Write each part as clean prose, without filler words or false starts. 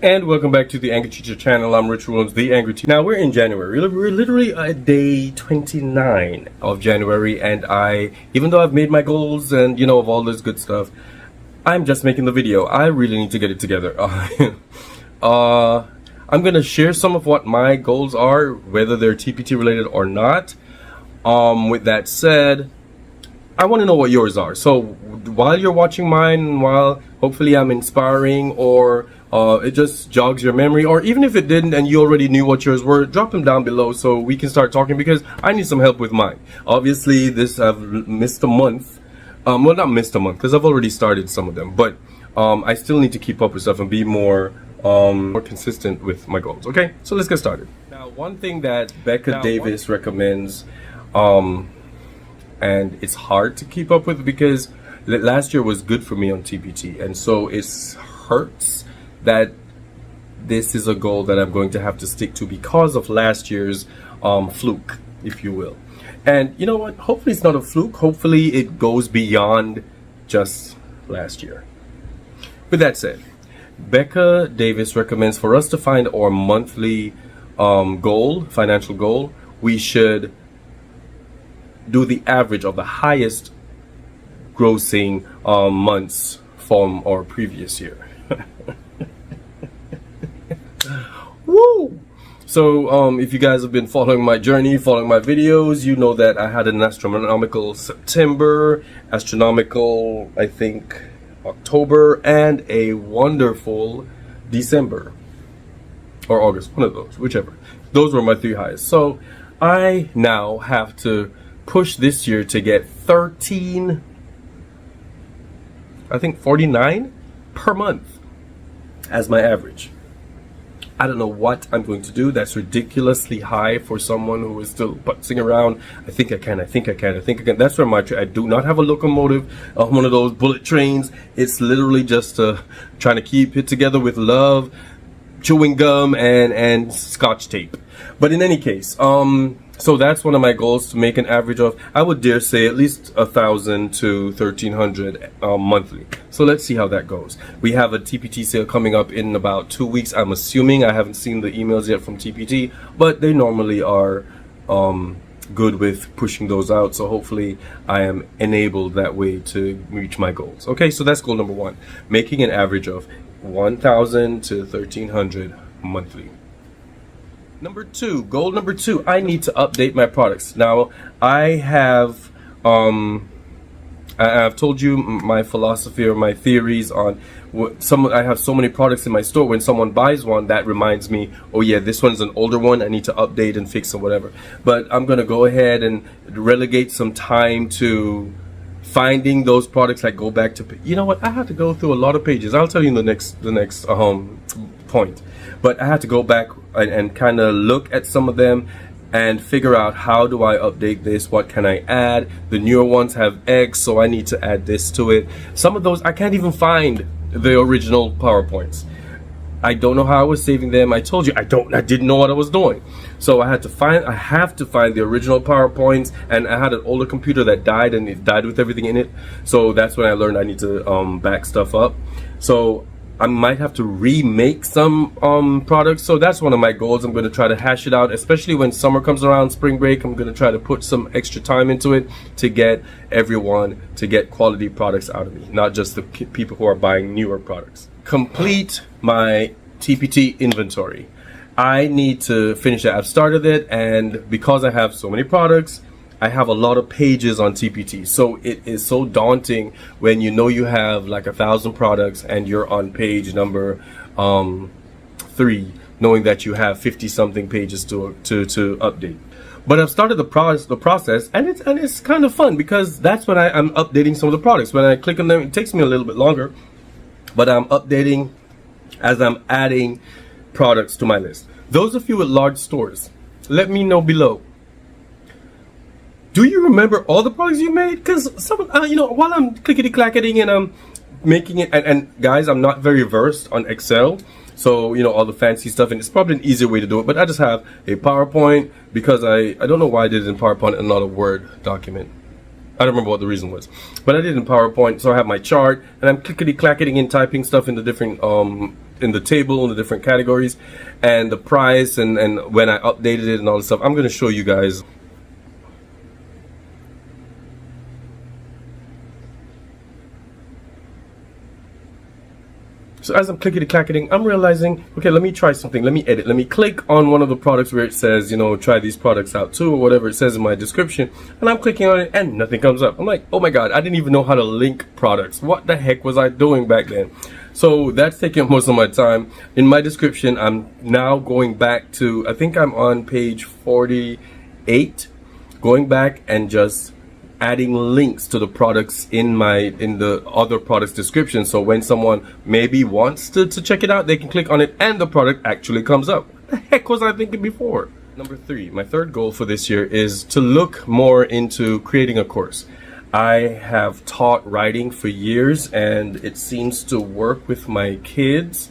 And welcome back to the Angry Teacher channel. I'm Rich Williams, the Angry Teacher. Now we're in January. We're literally at day 29 of January, and even though I've made my goals and of all this good stuff, I'm just making the video. I really need to get it together. I'm gonna share some of what my goals are, whether they're TPT related or not. With that said, I want to know what yours are. So while you're watching mine, while hopefully I'm inspiring or it just jogs your memory, or even if it didn't and you already knew what yours were, drop them down below so we can start talking, because I need some help with mine. Obviously I've missed a month. Well, not missed a month because I've already started some of them, but I still need to keep up with stuff and be more consistent with my goals. Okay, so let's get started. Now, one thing that Becca Davis recommends, and it's hard to keep up with because last year was good for me on TPT, and so it hurts that this is a goal that I'm going to have to stick to because of last year's fluke, if you will. And you know what? Hopefully it's not a fluke. Hopefully it goes beyond just last year. With that said, Becca Davis recommends for us to find our monthly financial goal, we should do the average of the highest grossing months from our previous year. Woo! So if you guys have been following my journey, following my videos, you know that I had an astronomical September, astronomical, I think, October, and a wonderful December or August, one of those, whichever. Those were my three highest. So I now have to push this year to get 13, I think 49 per month as my average. I don't know what I'm going to do. That's ridiculously high for someone who is still putzing around. I think I can. That's where I do not have a locomotive, one of those bullet trains. It's literally just trying to keep it together with love, chewing gum, and scotch tape. But in any case, so that's one of my goals, to make an average of, I would dare say, at least 1,000 to 1,300 monthly. So let's see how that goes. We have a TPT sale coming up in about 2 weeks. I'm assuming. I haven't seen the emails yet from TPT, but they normally are good with pushing those out. So hopefully I am enabled that way to reach my goals. Okay, so that's goal number one, making an average of 1,000 to 1,300 monthly. Goal number two, I need to update my products. Now, I've told you my philosophy or my theories on I have so many products in my store. When someone buys one, that reminds me, oh yeah, this one's an older one, I need to update and fix and whatever. But I'm gonna go ahead and relegate some time to finding those products. Like, go back to, you know what, I had to go through a lot of pages. I'll tell you in the next point. But I had to go back and kind of look at some of them and figure out, how do I update this? What can I add? The newer ones have X, so I need to add this to it. Some of those I can't even find the original PowerPoints. I don't know how I was saving them. I told you I didn't know what I was doing. So I have to find the original PowerPoints, and I had an older computer that died, and it died with everything in it. So that's when I learned I need to back stuff up. So I might have to remake some products. So that's one of my goals. I'm going to try to hash it out, especially when summer comes around, spring break. I'm going to try to put some extra time into it to get everyone to get quality products out of me, not just the people who are buying newer products. Complete my TPT inventory. I need to finish that. I've started it, and because I have so many products, I have a lot of pages on TPT, so it is so daunting when you know you have like 1,000 products and you're on page number 3, knowing that you have 50-something pages to update. But I've started the process, and it's kind of fun, because that's when I'm updating some of the products. When I click on them, it takes me a little bit longer, but I'm updating as I'm adding products to my list. Those of you with large stores, let me know below. Do you remember all the products you made? Because some, while I'm clickety-clacketing and I'm making it, and guys, I'm not very versed on Excel, so all the fancy stuff, and it's probably an easier way to do it. But I just have a PowerPoint, because I don't know why I did it in PowerPoint and not a Word document. I don't remember what the reason was, but I did it in PowerPoint. So I have my chart, and I'm clickety-clacketing and typing stuff into different in the table in the different categories and the price and when I updated it and all this stuff. I'm going to show you guys. So as I'm clickety-clacketing, I'm realizing, okay, let me try something. Let me edit. Let me click on one of the products where it says, you know, try these products out too, or whatever it says in my description. And I'm clicking on it and nothing comes up. I'm like, oh my God, I didn't even know how to link products. What the heck was I doing back then? So that's taking up most of my time. In my description, I'm now going back to, I think I'm on page 48, going back and just adding links to the products in the other products description, so when someone maybe wants to check it out, they can click on it and the product actually comes up. What the heck was I thinking before? Number 3, my third goal for this year is to look more into creating a course. I have taught writing for years and it seems to work with my kids,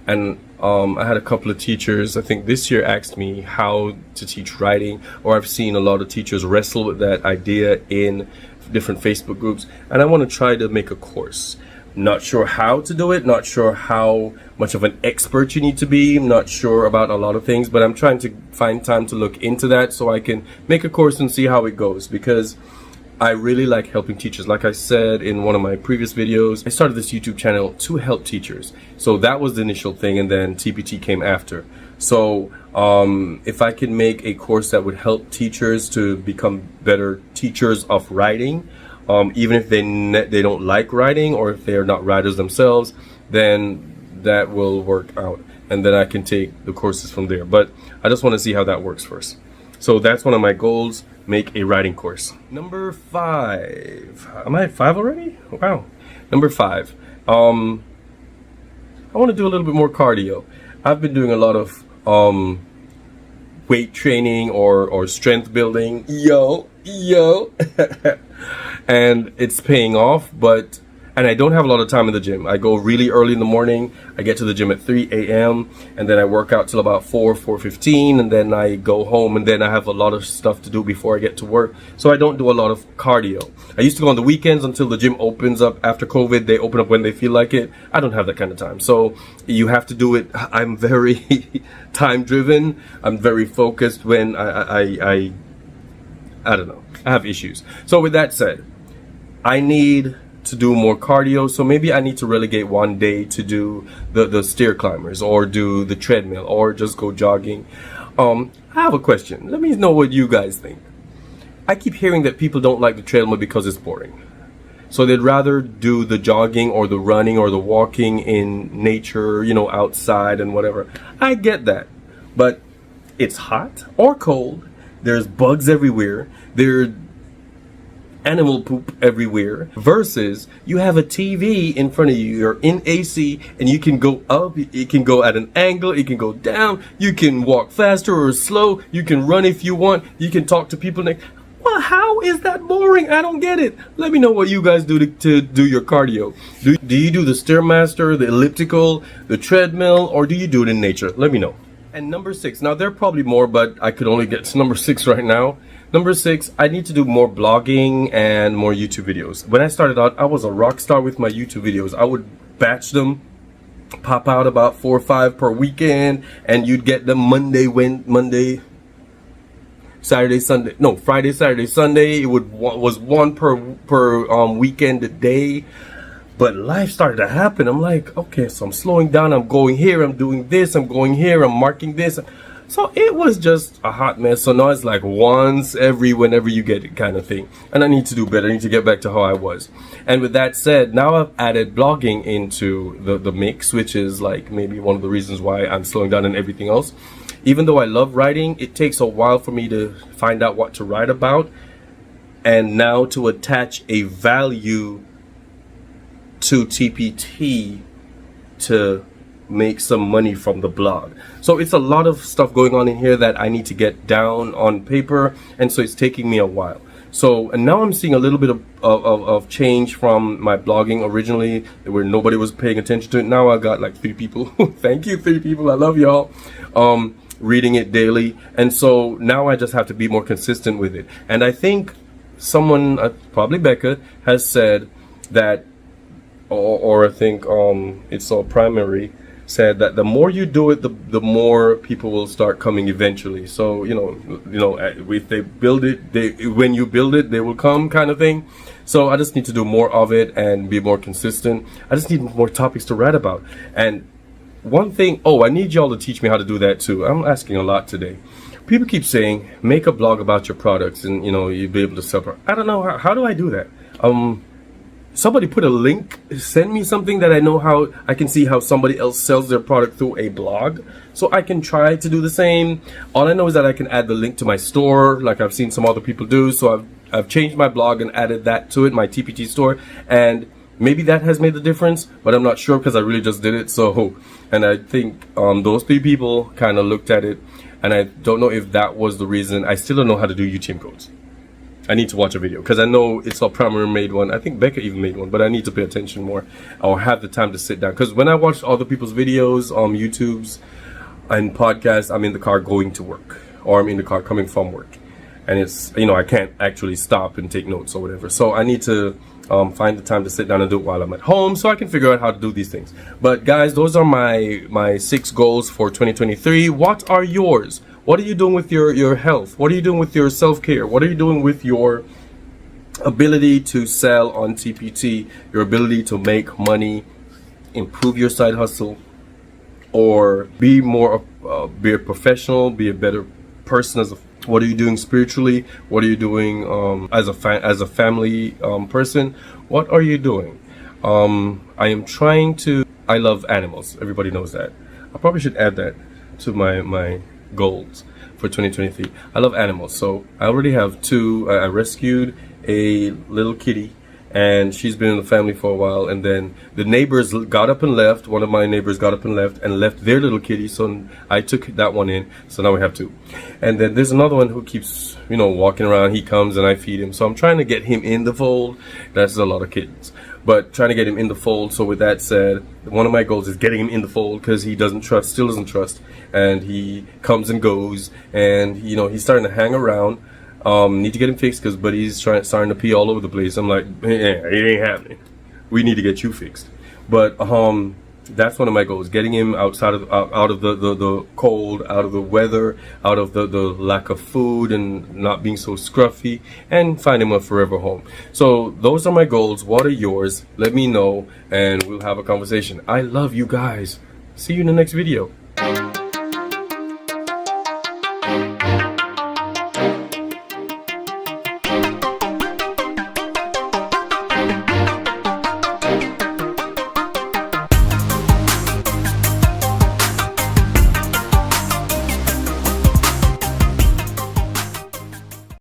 and I had a couple of teachers, I think this year, asked me how to teach writing, or I've seen a lot of teachers wrestle with that idea in different Facebook groups, and I want to try to make a course. Not sure how to do it, not sure how much of an expert you need to be, not sure about a lot of things, but I'm trying to find time to look into that so I can make a course and see how it goes, because I really like helping teachers. Like I said in one of my previous videos, I started this YouTube channel to help teachers. So that was the initial thing, and then TPT came after. So if I can make a course that would help teachers to become better teachers of writing, even if they don't like writing or if they're not writers themselves, then that will work out. And then I can take the courses from there. But I just want to see how that works first. So that's one of my goals, make a writing course. Number 5. Am I at 5 already? Wow. Number 5. I want to do a little bit more cardio. I've been doing a lot of weight training or strength building. Yo. And it's paying off, and I don't have a lot of time in the gym. I go really early in the morning. I get to the gym at 3 a.m. and then I work out till about 4:15, and then I go home, and then I have a lot of stuff to do before I get to work. So I don't do a lot of cardio. I used to go on the weekends until the gym opens up after COVID. They open up when they feel like it. I don't have that kind of time. So you have to do it. I'm very time driven. I'm very focused when I don't know. I have issues. So with that said, I need to do more cardio, so maybe I need to relegate one day to do the stair climbers, or do the treadmill, or just go jogging. I have a question. Let me know what you guys think. I keep hearing that people don't like the treadmill because it's boring, so they'd rather do the jogging or the running or the walking in nature, you know, outside and whatever. I get that, but it's hot or cold, there's bugs everywhere, there's animal poop everywhere, versus you have a TV in front of you, you're in AC, and you can go up, it can go at an angle, it can go down, you can walk faster or slow, you can run if you want, you can talk to people next. Well, how is that boring? I don't get it. Let me know what you guys do to do your cardio. Do you do the Stairmaster, the elliptical, the treadmill, or do you do it in nature? Let me know. And number 6, now there are probably more, but I could only get to number 6 right now. Number 6, I need to do more blogging and more YouTube videos. When I started out, I was a rock star with my YouTube videos. I would batch them, pop out about 4 or 5 per weekend, and you'd get them Friday, Saturday, Sunday. It was one per weekend a day. But life started to happen. I'm like, okay, so I'm slowing down. I'm going here. I'm doing this. I'm going here. I'm marking this. So it was just a hot mess. So now it's like once whenever you get it kind of thing. And I need to do better. I need to get back to how I was. And with that said, now I've added blogging into the mix, which is like maybe one of the reasons why I'm slowing down and everything else. Even though I love writing, it takes a while for me to find out what to write about. And now to attach a value to TPT to make some money from the blog. So it's a lot of stuff going on in here that I need to get down on paper, and so it's taking me a while. So, and now I'm seeing a little bit of change from my blogging originally, where nobody was paying attention to it. Now I got like 3 people. Thank you, 3 people. I love y'all. Reading it daily. And so now I just have to be more consistent with it. And I think someone, probably Becca, has said that, or I think it's all primary, said that the more you do it, the more people will start coming eventually. So if they build it, when you build it, they will come, kind of thing. So I just need to do more of it and be more consistent. I just need more topics to write about. And one thing, I need y'all to teach me how to do that too. I'm asking a lot today. People keep saying, make a blog about your products and you'll be able to sell. I don't know, how do I do that? Somebody put a link, send me something that I know how I can see how somebody else sells their product through a blog, so I can try to do the same. All I know is that I can add the link to my store, like I've seen some other people do. So I've changed my blog and added that to it, my TPT store, and maybe that has made the difference, but I'm not sure because I really just did it. So, and I think those 3 people kind of looked at it, and I don't know if that was the reason. I still don't know how to do UTM codes. I need to watch a video because I know it's all Primer made one. I think Becca even made one, but I need to pay attention more or have the time to sit down. Because when I watch other people's videos on YouTube's and podcasts, I'm in the car going to work, or I'm in the car coming from work, and it's I can't actually stop and take notes or whatever. So I need to find the time to sit down and do it while I'm at home, so I can figure out how to do these things. But guys, those are my 6 goals for 2023. What are yours? What are you doing with your health? What are you doing with your self-care? What are you doing with your ability to sell on TPT, your ability to make money, improve your side hustle, or be a professional, be a better person? What are you doing spiritually? What are you doing as a family person? What are you doing? I love animals. Everybody knows that. I probably should add that to my goals for 2023. I love animals, so I already have 2. I rescued a little kitty, and she's been in the family for a while, and then the neighbors got up and left. One of my neighbors got up and left their little kitty, so I took that one in, so now we have 2. And then there's another one who keeps walking around. He comes and I feed him, so I'm trying to get him in the fold. That's a lot of kittens, but trying to get him in the fold. So with that said, one of my goals is getting him in the fold, because he still doesn't trust, and he comes and goes, and he's starting to hang around. Need to get him fixed because Buddy's starting to pee all over the place. I'm like, it ain't happening. We need to get you fixed. But that's one of my goals: getting him out of the cold, out of the weather, out of the lack of food, and not being so scruffy, and find him a forever home. So those are my goals. What are yours? Let me know, and we'll have a conversation. I love you guys. See you in the next video.